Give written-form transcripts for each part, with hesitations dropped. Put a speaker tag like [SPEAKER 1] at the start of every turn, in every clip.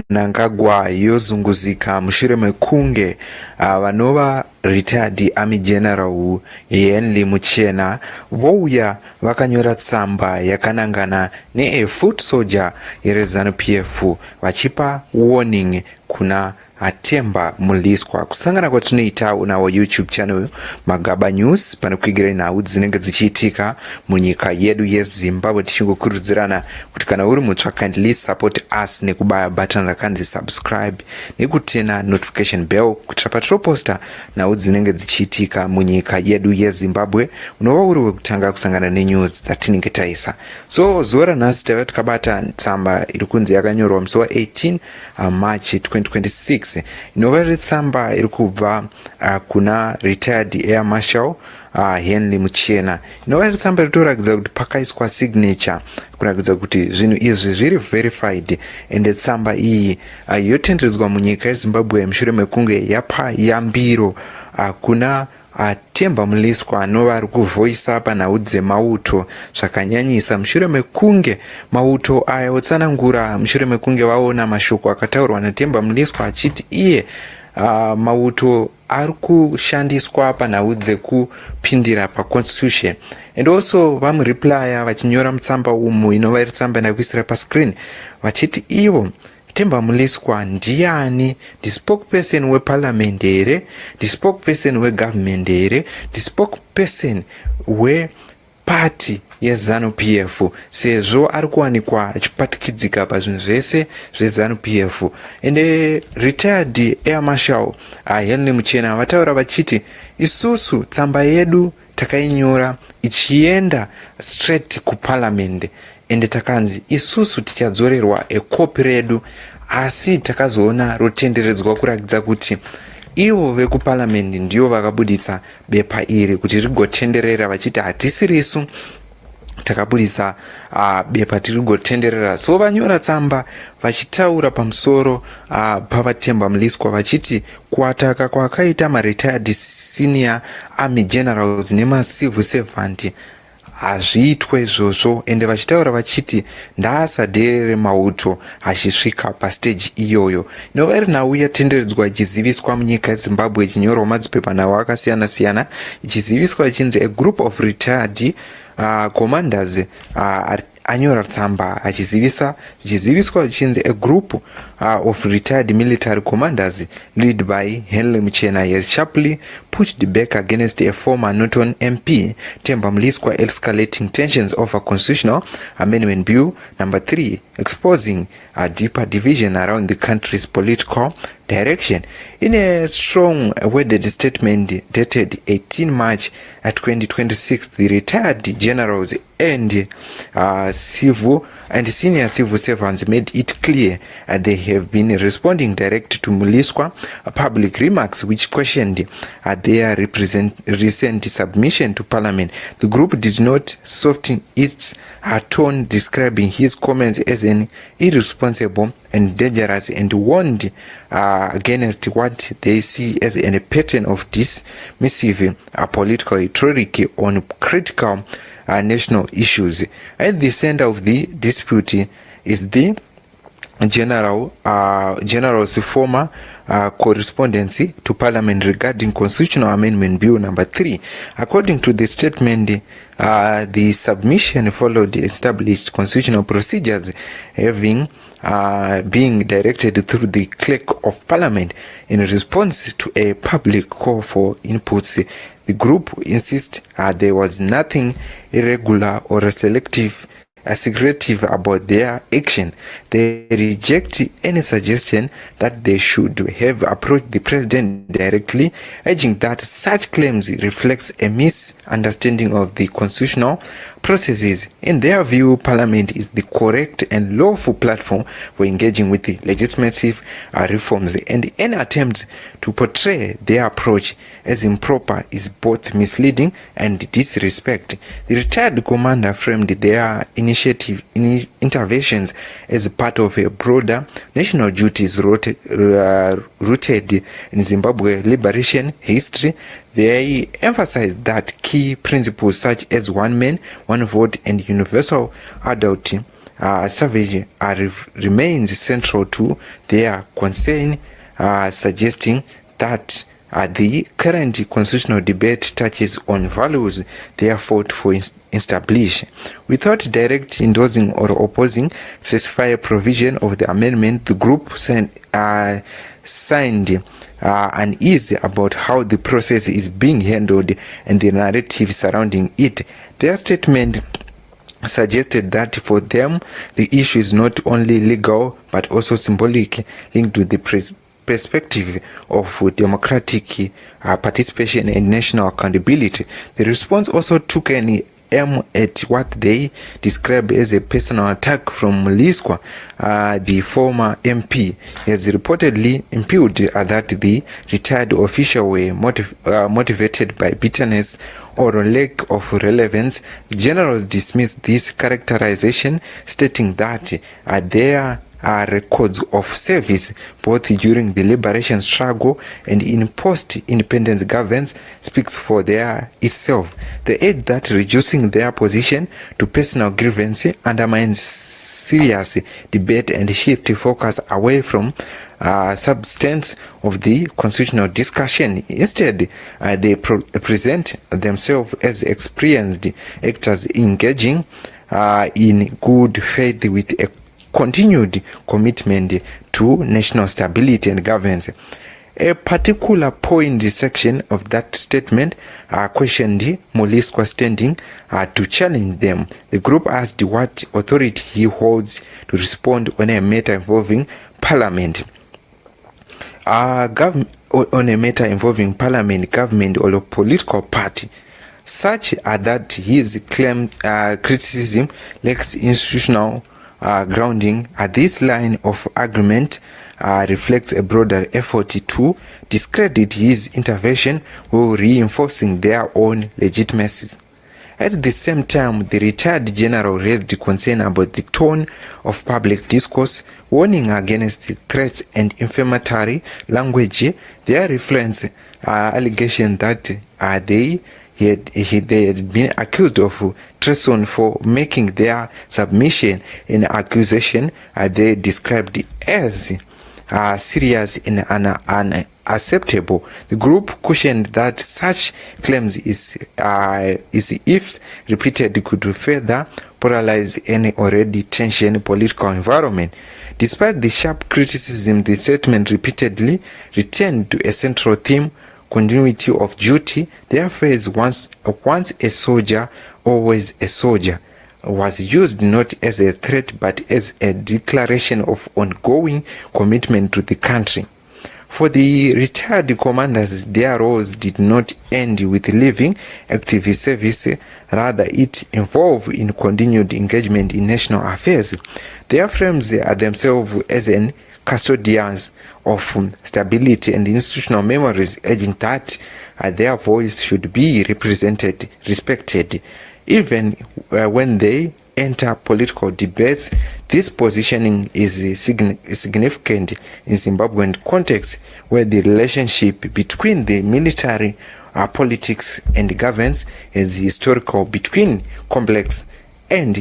[SPEAKER 1] Mnangagwa yozunguzika mushure mekunge vanova retired army general Henry Muchena vouya vakanyora tsamba yakanangana nefoot soldier yeZANU-PF vachipa warning kuna Temba Mliswa. Kusangana kwatinoita unawo YouTube channel Magaba News panokwigira nhau dzinenge dzichiitika munyika yedu yeZimbabwe, tichingokurudzirana kuti kana uri mutsva kindly support us nekubaya button rakanzi subscribe nekutena notification bell kuti patinoposta nhau dzinenge dzichiitika munyika yedu yeZimbabwe unova uri wekutanga kusangana nenews dzatinenge taisa. So zuva ranhasi tava tikabata tsamba iri kunzi yakanyorwa musi wa18 March 2026 inova iri tsamba iri kubva kuna retired air marshal Henry Muchena. Inova iri tsamba ritoratidza kuti pakaiswa signature kuratidza kuti zvinhu izvi zviri verified, ende tsamba iyi yotenderedzwa munyika yeZimbabwe mushure mekunge yapa yambiro kuna Temba Mliswa anova ari kuvhoisa panhau dzemauto zvakanyanyisa mushure mekunge mauto aya otsanangura mushure mekunge vaona mashoko akataurwa naTemba Mliswa achiti iye mauto ari kushandiswa panhau dzekupindira paconstitution. And also vamureplya vachinyora mutsamba umu inova iri tsamba ndakuisira pascreen vachiti ivo Temba Mliswa ndiani? The spokesperson weparliament here, the spokesperson wegovernment here, the spokesperson weparty yeZANU-PF, sezvo ari kuwanikwa achipatikidzika pazvinhu zvese zveZANU-PF. Ende retired air marshal Henry Muchena vataura vachiti isusu tsamba yedu takainyora ichienda straight kuparliament, ende takanzi isusu tichadzorerwa ekopi redu, asi takazoona rotenderedzwa kurakidza kuti ivo vekuparliament ndivo vakabuditsa bepa iri kuti rigotenderera, vachiti hatisi risu takabudisa bepa tirigotenderera. So vanyora tsamba vachitaura pamusoro pavaTemba Mliswa vachiti kuataka kwakaita maretired senior army generals nemacivil servant hazviitwe izvozvo, ende vachitaura vachiti ndaasadherere mauto achisvika pastage iyoyo. Inova iri nhau yatenderedzwa ichiziviswa munyika yeZimbabwe, ichinyorwa madzipepa nhau akasiyana-siyana, ichiziviswa ichinzi a group of retired commanders anyora tsamba achiziviswa ichinzi a group of retired military commanders led by Henry Muchena has sharply pushed back against a former Norton MP Temba Mliswa, escalating tensions over Constitutional Amendment Bill number 3, exposing a deeper division around the country's political direction. In a strong worded statement dated 18 March 2026, the retired generals and senior civil servants made it clear they have been responding direct to Mliswa public remarks which questioned their recent submission to parliament. The group did not soften its tone, describing his comments as an irresponsible and dangerous, and warned against what they see as a pattern of dismissive political rhetoric on critical national issues. At the center of the dispute is the general's former correspondence to parliament regarding Constitutional Amendment Bill number 3. According to the statement, the submission followed established constitutional procedures, having being directed through the clerk of parliament in response to a public call for inputs. The group insists there was nothing irregular or secretive about their action. They reject any suggestion that they should have approached the president directly, urging that such claims reflects a misunderstanding of the constitutional processes. In their view, parliament is the correct and lawful platform for engaging with the legislative reforms, and any attempt to portray their approach as improper is both misleading and disrespect. The retired commander framed their interventions as part of a broader national duties rooted in Zimbabwe liberation history. They emphasized that key principles such as one man, one vote, and universal adult Savage remains central to their concern, suggesting that the current constitutional debate touches on values they fought for establish. Without direct endorsing or opposing specified provision of the amendment, the group signed unease about how the process is being handled and the narrative surrounding it. Their statement suggested that for them the issue is not only legal but also symbolic, linked to the perspective of democratic participation and national accountability. The response also took an aim at what they described as a personal attack from Mliswa, the former MP. He has reportedly impugned that the retired official were motivated by bitterness or lack of relevance. The generals dismissed this characterization, stating that there are records of service both during the liberation struggle and in post-independence governance speaks for their itself. They add that reducing their position to personal grievance undermines serious debate and shift focus away from substance of the constitutional discussion. Instead, they present themselves as experienced actors engaging in good faith with a continued commitment to national stability and governance. A particular point section of that statement questioned Mliswa's standing to challenge them. The group asked what authority he holds to respond on a matter involving parliament. Government, or a political party, such that his criticism lacks institutional grounding. This line of argument reflects a broader effort to discredit his intervention while reinforcing their own legitimacy. At the same time, the retired general raised concern about the tone of public discourse, warning against threats and inflammatory language. Their reference allegation that they had been accused of treason for making their submission in accusation they described as serious and unacceptable. The group cautioned that such claims is if repeated could further polarize any already tensioned political environment. Despite the sharp criticism, the statement repeatedly returned to a central theme: continuity of duty. Their phrase, once a soldier, always a soldier, was used not as a threat but as a declaration of ongoing commitment to the country. For the retired commanders, their roles did not end with leaving active service, rather it involved in continued engagement in national affairs. Their frames are themselves as an custodians of stability and institutional memories, urging that their voice should be respected, even when they enter political debates. This positioning is significant in Zimbabwean context, where the relationship between the military politics and governance is historical, between complex and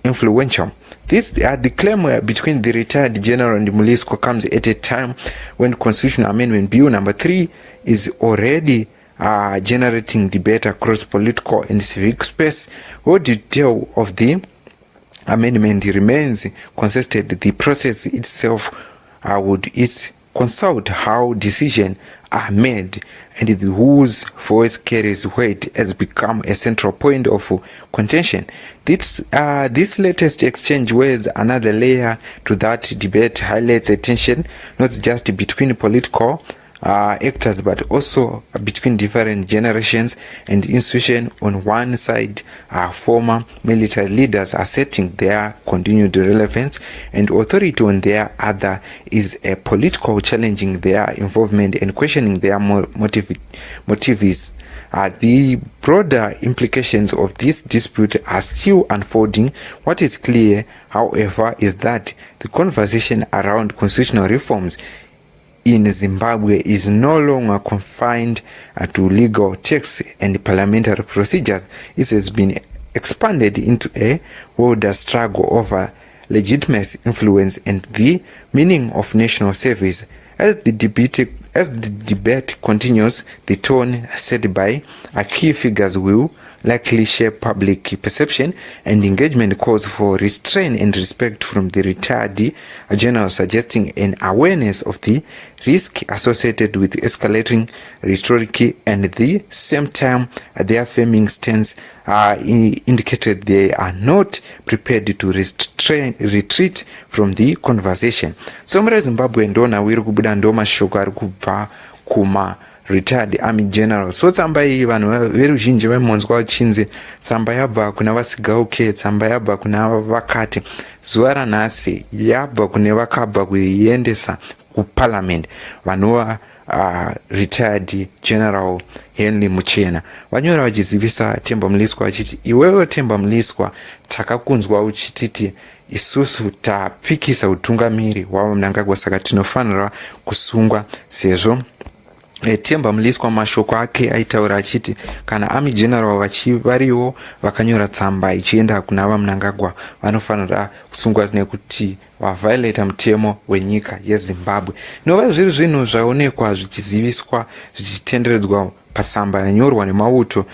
[SPEAKER 1] influential. The claim between the retired general and Mliswa comes at a time when Constitutional Amendment Bill number 3 is already generating debate across political and civic space. What detail of the amendment remains contested. The process itself would consult how decisions are made, and whose voice carries weight has become a central point of contention. This latest exchange wears another layer to that debate, highlights a tension not just between political actors but also between different generations and institutions. On one side, former military leaders asserting their continued relevance and authority. On their other is a political challenging their involvement and questioning their motives. The broader implications of this dispute are still unfolding. What is clear, however, is that the conversation around constitutional reforms in Zimbabwe is no longer confined to legal texts and parliamentary procedures. It has been expanded into a broader struggle over legitimacy, influence, and the meaning of national service. As the debate continues, the tone set by key figures will likely shape public perception, and engagement calls for restraint and respect from the retired general, suggesting an awareness of the risk associated with escalating rhetoric, and at the same time their firming stance indicated they are not prepared to retreat from the conversation. So muri Zimbabwe ndona wiri kubuda ndo mashoko ari kubva kuma retired army general. So tsamba iyi vanhu veruzhinji vemonzwa vachinzi tsamba yabva kuna vasigauke, tsamba yabva kuna vakati. Zuva ranhasi yabva kune vakabva kuiendesa kuparliament vanova retired general Henry Muchena. Vanyora vachizivisa Temba Mliswa vachiti, iwewe Temba Mliswa takakunzwa uchititi isusu tapikisa utungamiri wavo Mnangagwa, saka tinofanira kusungwa sezvo Temba Mliswa mashoko ake aitaura achiti kana army general variwo vakanyora tsamba ichienda kuna vaMnangagwa vanofanira kusungwa nekuti vaviolate mutemo wenyika yeZimbabwe. Nova zviri zvinhu zvaonekwa zvichiziviswa zvichitenderedzwa pasamba yanyorwa nemauto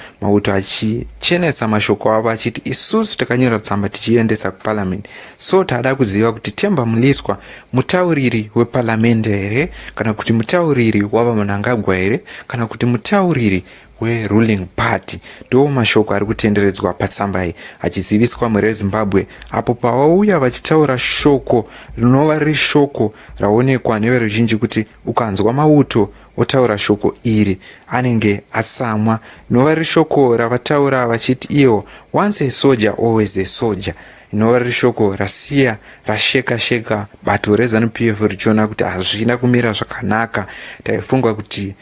[SPEAKER 1] achichenesa mashoko avo achiti isusu takanyora tsamba tichiendesa kuparliament. So tada kuziva kuti Temba Mliswa mutauriri weparliament here, kana kuti mutauriri wavaMnangagwa here, kana kuti mutauriri ruling party. Ndo mashoko ari kutenderedzwa patsamba iyi achiziviswa muRezimbabwe, apo pavauya vachitaura shoko rinova riri shoko raonekwa neveruzhinji kuti ukanzwa mauto otaura shoko iri anenge atsamwa. Rinova riri shoko ravataura vachiti iyo once a soldier always a soldier. Rinova riri shoko rasiya rasheka bato reZANU-PF richiona kuti hazvina kumira zvakanaka. Taifunga kuti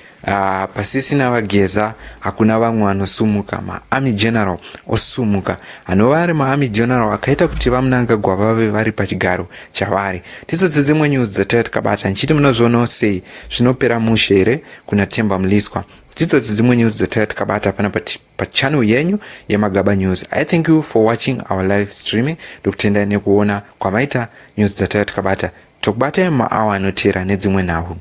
[SPEAKER 1] pasisina vageza hakuna vamwe vanosumuka, maarmy general osumuka, anova ari maarmy general akaita kuti vaMnangagwa vave vari pachigaro chavari. Ndidzo dzimwe news dzatanga tikabata, nchiti munozvionawo sei zvinopera mushe here kuna Temba Mliswa. Ndidzo dzimwe news dzatanga tikabata pana pachannel yenyu yeMagaba News. I thank you for watching our live streaming. Ndokutendai nekuona kwamaita news dzatanga tikabata. Tokubata maawa anotera nedzimwe nhau.